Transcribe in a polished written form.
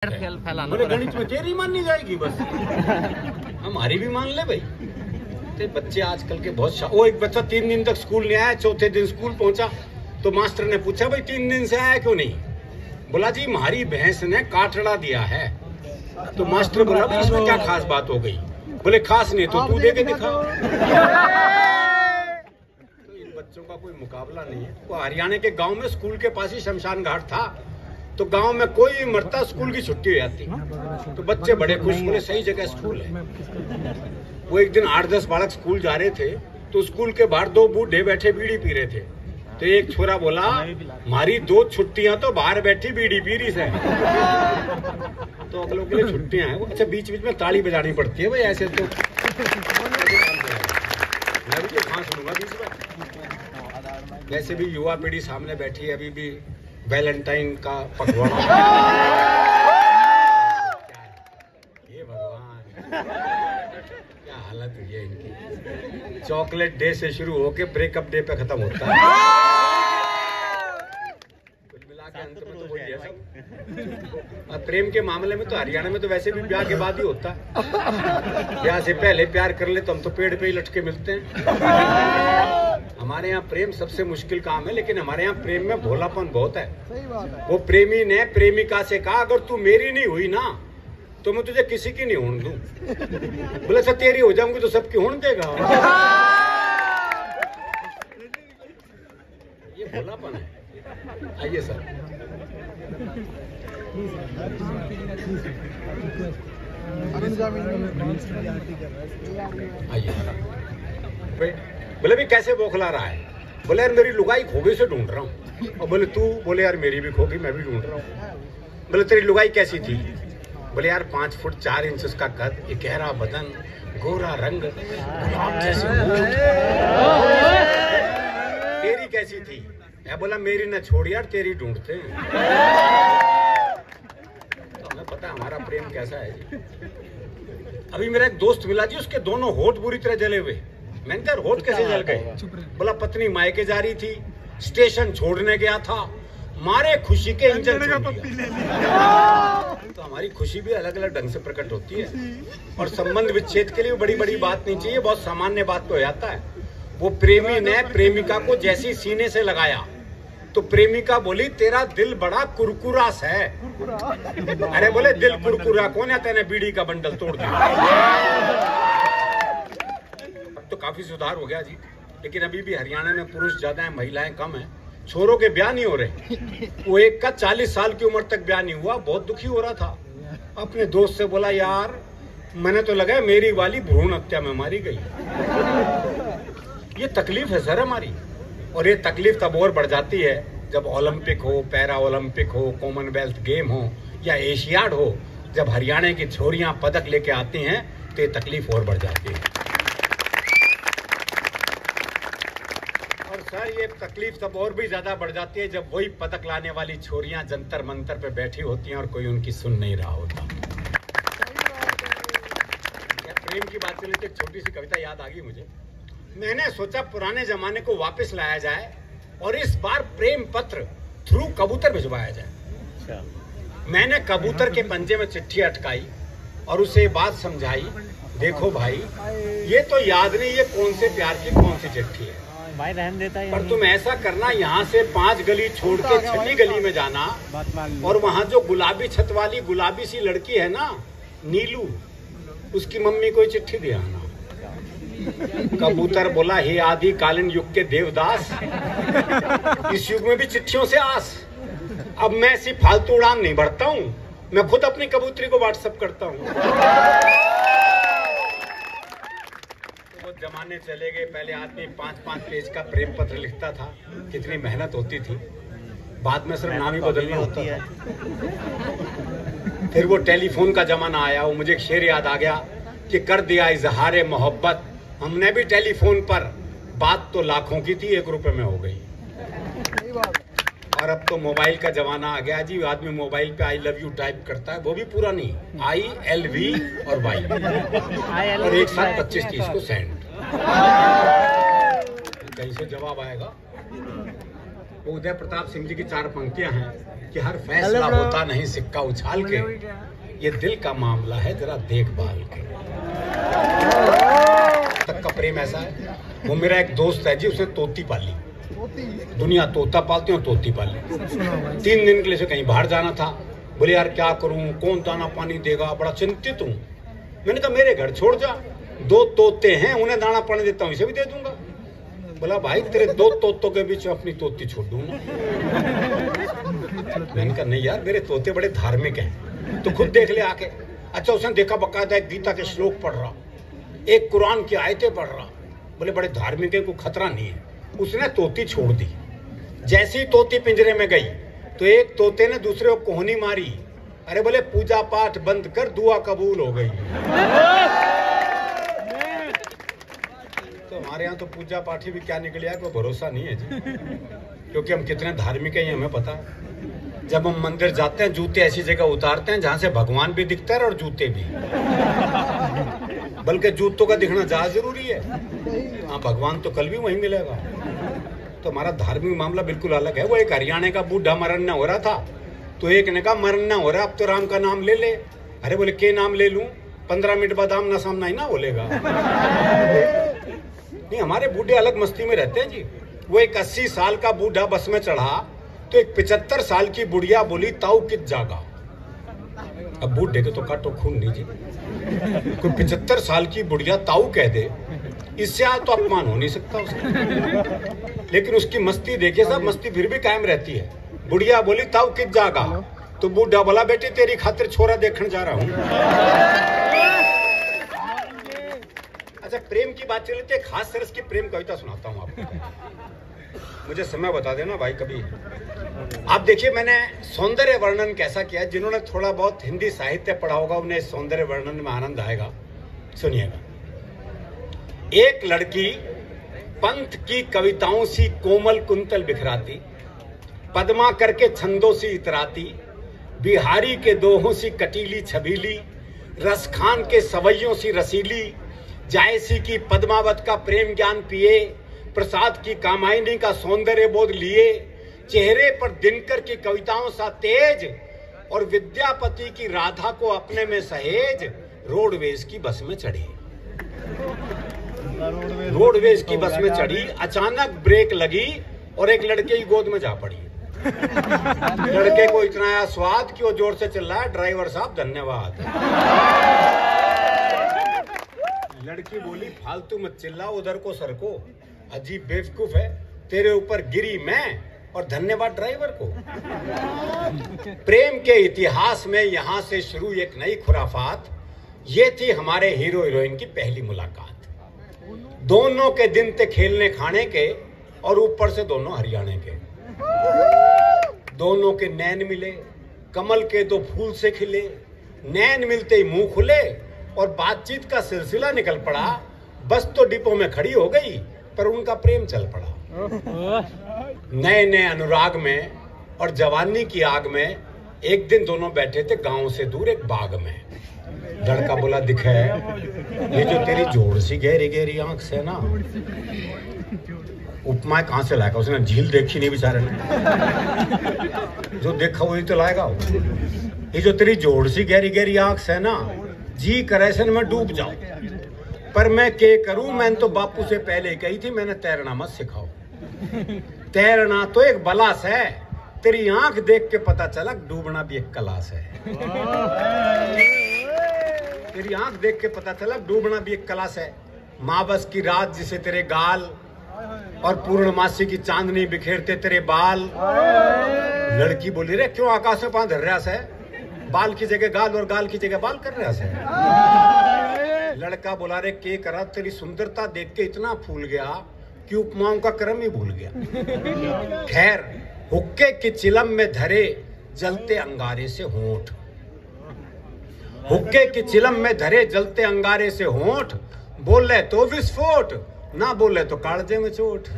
बोले गणित में तेरी माननी जाएगी बस हमारी भी मान ले भाई। तो बच्चे आजकल के बहुत वो एक बच्चा 3 दिन तक स्कूल नहीं आया, चौथे दिन स्कूल पहुंचा तो मास्टर ने पूछा भाई 3 दिन से आया क्यों नहीं? बोला जी हमारी भैंस ने काटड़ा दिया है। तो मास्टर बोला भाई इसमें क्या खास बात हो गई? बोले खास नहीं तो तू दे के दिखा। तो इन बच्चों का कोई मुकाबला नहीं है। वो हरियाणा के गांव में स्कूल के पास ही शमशान घाट था, तो गांव में कोई मरता स्कूल की छुट्टी हो जाती, तो बच्चे बड़े खुश, बोले सही जगह स्कूल है। वो एक दिन 8-10 बालक स्कूल जा रहे थे तो स्कूल के बाहर 2 बूढ़े बैठे बीड़ी पी रहे थे। तो एक छोरा बोला हमारी 2 छुट्टियां तो बाहर बैठी बीड़ी पी रही है। तो अगलों के लिए छुट्टियां हैं। अच्छा बीच बीच में ताली बजानी पड़ती है भाई, ऐसे तो मैं भी तो कहाँ सुनूंगा बीच में। वैसे भी युवा पीढ़ी सामने बैठी है, अभी भी वैलेंटाइन का पकवान। ये भगवान क्या हालत हुई है इनकी। चॉकलेट डे से शुरू होके ब्रेकअप डे पे खत्म होता है। कुल मिला के अंत में तो वही है सब। और प्रेम के मामले में तो हरियाणा में तो वैसे भी ब्याह के बाद ही होता है। ब्याह से पहले प्यार कर ले तो हम तो पेड़ पे ही लटके मिलते हैं। हमारे यहाँ प्रेम सबसे मुश्किल काम है, लेकिन हमारे यहाँ प्रेम में भोलापन बहुत है। वो प्रेमी ने प्रेमिका से कहा अगर तू मेरी नहीं हुई ना तो मैं तुझे किसी की नहीं होने दूं। बोले सर तेरी हो जाऊंगी तो सबकी होने देगा। ये भोलापन है। आइए सर। आइए। बोले भी कैसे बौखला रहा है? बोले यार मेरी लुगाई खोगे से ढूंढ रहा हूँ। और बोले तू? बोले यार मेरी भी खोगी, मैं भी ढूंढ रहा हूँ। बोले तेरी लुगाई कैसी थी? बोले यार 5 फुट 4 इंच उसका कद, ये गहरा बदन, गोरा रंग, गुलाब जैसे होंठ। तेरी कैसी थी? मैं बोला मेरी न छोड़ यार तेरी ढूंढते हैं। तो हमें पता है हमारा प्रेम कैसा है जी। अभी मेरा एक दोस्त मिला जी, उसके दोनों होठ बुरी तरह जले हुए। मैंने कहा होठ कैसे जल गए? बोला पत्नी मायके जा रही थी, स्टेशन छोड़ने गया था, मारे खुशी के इंजन तो हमारी खुशी भी अलग अलग ढंग से प्रकट होती है। और संबंध विच्छेद के लिए बड़ी बड़ी बात नहीं चाहिए, बहुत सामान्य बात तो हो जाता है। वो प्रेमी ने प्रेमिका को जैसी सीने से लगाया तो प्रेमिका बोली तेरा दिल बड़ा कुरकुरास है। अरे बोले दिल कुरकुरा कौन है? तेने बीड़ी का बंडल तोड़ दिया। तो काफी सुधार हो गया जी, लेकिन अभी भी हरियाणा में पुरुष ज्यादा है, महिलाएं कम है। छोरों के ब्याह नहीं हो रहे। वो एक का 40 साल की उम्र तक ब्याह नहीं हुआ, बहुत दुखी हो रहा था। अपने दोस्त से बोला यार मैंने तो लगा मेरी वाली भ्रूण हत्या में मारी गई। ये तकलीफ है सर हमारी। और ये तकलीफ तब और बढ़ जाती है जब ओलंपिक हो, पैरा ओलंपिक हो, कॉमनवेल्थ गेम हो या एशियाड हो। जब हरियाणा की छोरियां पदक लेके आती हैं तो ये तकलीफ और बढ़ जाती है। और सर ये तकलीफ तब और भी ज्यादा बढ़ जाती है जब वही पदक लाने वाली छोरियां जंतर मंतर पे बैठी होती हैं और कोई उनकी सुन नहीं रहा होता। प्रेम की बात चली तो एक छोटी सी कविता याद आ गई मुझे। मैंने सोचा पुराने जमाने को वापस लाया जाए और इस बार प्रेम पत्र थ्रू कबूतर भिजवाया जाए। मैंने कबूतर के पंजे में चिट्ठी अटकाई और उसे बात समझाई, देखो भाई ये तो याद नहीं ये कौन से प्यार की कौन सी चिट्ठी है भाई, रहन देता है। पर तुम ऐसा करना यहाँ से 5 गली छोड़ के 6वीं गली में जाना और वहाँ जो गुलाबी छत वाली गुलाबी सी लड़की है ना नीलू, उसकी मम्मी को चिट्ठी दे आना। कबूतर बोला हे आदि कालीन युग के देवदास, इस युग में भी चिट्ठियों से आस। अब मैं ऐसी फालतू उड़ान नहीं भरता हूँ, मैं खुद अपनी कबूतरी को व्हाट्सएप करता हूँ। तो वो जमाने चले गए, पहले आदमी 5-5 पेज का प्रेम पत्र लिखता था, कितनी मेहनत होती थी। बाद में सिर्फ नाम ही बदलना होता है। फिर वो टेलीफोन का जमाना आया। वो मुझे एक शेर याद आ गया कि कर दिया इजहारे मोहब्बत हमने भी टेलीफोन पर, बात तो लाखों की थी 1 रुपए में हो गई। और अब तो मोबाइल का जमाना आ गया जी। आदमी मोबाइल पे आई लव यू टाइप करता है, वो भी पूरा नहीं, ILV और Y और एक साथ 25-30 को सेंड। कहीं से जवाब आएगा। वो उदय प्रताप सिंह जी की 4 पंक्तियां हैं कि हर फैसला होता नहीं सिक्का उछाल के, ये दिल का मामला है जरा देखभाल के। तक का प्रेम ऐसा है। वो मेरा एक दोस्त है जी, उसने तोती पाली। दुनिया तोता पालती और तोती पाली। 3 दिन के लिए से कहीं बाहर जाना था। बोले यार क्या करूं, कौन दाना पानी देगा, बड़ा चिंतित हूं। मैंने कहा मेरे घर छोड़ जा, 2 तोते हैं, उन्हें दाना पानी देता हूं, इसे भी दे दूंगा। बोला भाई तेरे 2 तोतों के बीच में अपनी तोती छोड़ दूंगा। मैंने कहा नहीं यार, मेरे तोते बड़े धार्मिक हैं, तो खुद देख ले आके। अच्छा, उसने देखा बकायदा एक गीता के श्लोक पढ़ रहा, एक कुरान की आयतें पढ़ रहा। बोले बड़े धार्मिक है, कोई खतरा नहीं है। उसने तोती छोड़ दी। जैसी ही तोती पिंजरे में गई तो एक तोते ने दूसरे को कोहनी मारी। अरे बोले पूजा पाठ बंद कर, दुआ कबूल हो गई। तो हमारे यहाँ तो पूजा पाठी भी क्या निकल आया कोई भरोसा नहीं है जी, क्योंकि हम कितने धार्मिक हैं हमें पता है। जब हम मंदिर जाते हैं जूते ऐसी जगह उतारते हैं जहां से भगवान भी दिखता है और जूते भी, बल्कि जूतों का दिखना ज्यादा जरूरी है। हाँ, भगवान तो कल भी वहीं मिलेगा। तो हमारा धार्मिक मामला बिल्कुल अलग है। वो एक हरियाणा का बूढ़ा मरना हो रहा था, तो एक ने कहा मरना हो रहा, अब तो राम का नाम ले ले। अरे बोले के नाम ले लूं, 15 मिनट बाद आमना सामना ही ना बोलेगा। नहीं, हमारे बूढ़े अलग मस्ती में रहते हैं जी। वो एक 80 साल का बूढ़ा बस में चढ़ा तो एक 75 साल की बुढ़िया बोली ताऊ कित जागा। अब बूढ़े के तो काटो खून नहीं जी। कोई 75 साल की बुढ़िया ताऊ कह दे, इससे तो अपमान हो नहीं सकता उसका। लेकिन उसकी मस्ती देखिए साहब, मस्ती फिर भी कायम रहती है। बुढ़िया बोली ताऊ कित जागा, तो बूढ़ा बोला बेटी तेरी खातिर छोरा देखने जा रहा हूँ। अच्छा, प्रेम की बात चली तो एक खास तरह की प्रेम कविता सुनाता हूँ आपको। मुझे समय बता देना भाई कभी। आप देखिए, मैंने सौंदर्य वर्णन कैसा किया। जिन्होंने थोड़ा बहुत हिंदी साहित्य पढ़ा होगा उन्हें सौंदर्य वर्णन में आनंद आएगा। सुनिएगा। एक लड़की पंथ की कविताओं सी कोमल कुंतल बिखराती, पद्मा करके छंदों सी इतराती, बिहारी के दोहों सी कटीली छबीली, रसखान के सवैयों सी रसीली, जायसी की पद्मावत का प्रेम ज्ञान पिए, प्रसाद की कामायनी का सौंदर्य बोध लिए, चेहरे पर दिनकर की कविताओं सा तेज, और विद्यापति की राधा को अपने में सहेज, रोडवेज की बस में चढ़ी। रोडवेज की बस में चढ़ी, अचानक ब्रेक लगी और एक लड़के की गोद में जा पड़ी। लड़के को इतना आया स्वाद कि वो जोर से चिल्लाया, ड्राइवर साहब धन्यवाद। लड़की बोली फालतू मत चिल्ला, उधर को सरको, अजीब बेवकूफ है, तेरे ऊपर गिरी मैं और धन्यवाद ड्राइवर को। प्रेम के इतिहास में यहां से शुरू एक नई खुराफात। ये थी हमारे हीरो हीरोइन की पहली मुलाकात। दोनों के दिन थे खेलने खाने के और ऊपर से दोनों हरियाणा के। दोनों के नैन मिले, कमल के 2 फूल से खिले। नैन मिलते ही मुंह खुले और बातचीत का सिलसिला निकल पड़ा। बस तो डिपो में खड़ी हो गई पर उनका प्रेम चल पड़ा। नए नए अनुराग में और जवानी की आग में एक दिन दोनों बैठे थे गांव से दूर एक बाग में। लड़का बोला दिखे, ये जो तेरी जोड़ सी गहरी गहरी आंख से ना, उपमा कहां से लाएगा? उसने झील देखी नहीं बेचारे ने, जो देखा वही तो लाएगा। ये जो तेरी जोड़ सी गहरी गहरी आंख से ना, जी करे से मैं डूब जाऊं, पर मैं के करूं? मैंने तो बापू से पहले कही थी मैंने तैरना मत सिखाओ। तैरना तो एक बलास है, तेरी आंख देख के पता चला डूबना भी एक कलास है। तेरी आंख देख के पता चला डूबना भी एक कलास है। माबस की रात जिसे तेरे गाल और पूर्णमासी की चांदनी बिखेरते तेरे बाल। लड़की बोली रे क्यों आकाश में पांव धर रहा है? बाल की जगह गाल और गाल की जगह बाल कर रहा है। लड़का बोला रे के करा, तेरी सुंदरता देख के इतना फूल गया कि उपमाओं का क्रम ही भूल गया। खैर, हुक्के की चिलम में धरे जलते अंगारे से होंठ, हुक्के की चिलम में धरे जलते अंगारे से होंठ, बोले तो विस्फोट, ना बोले तो कालजे में चोट।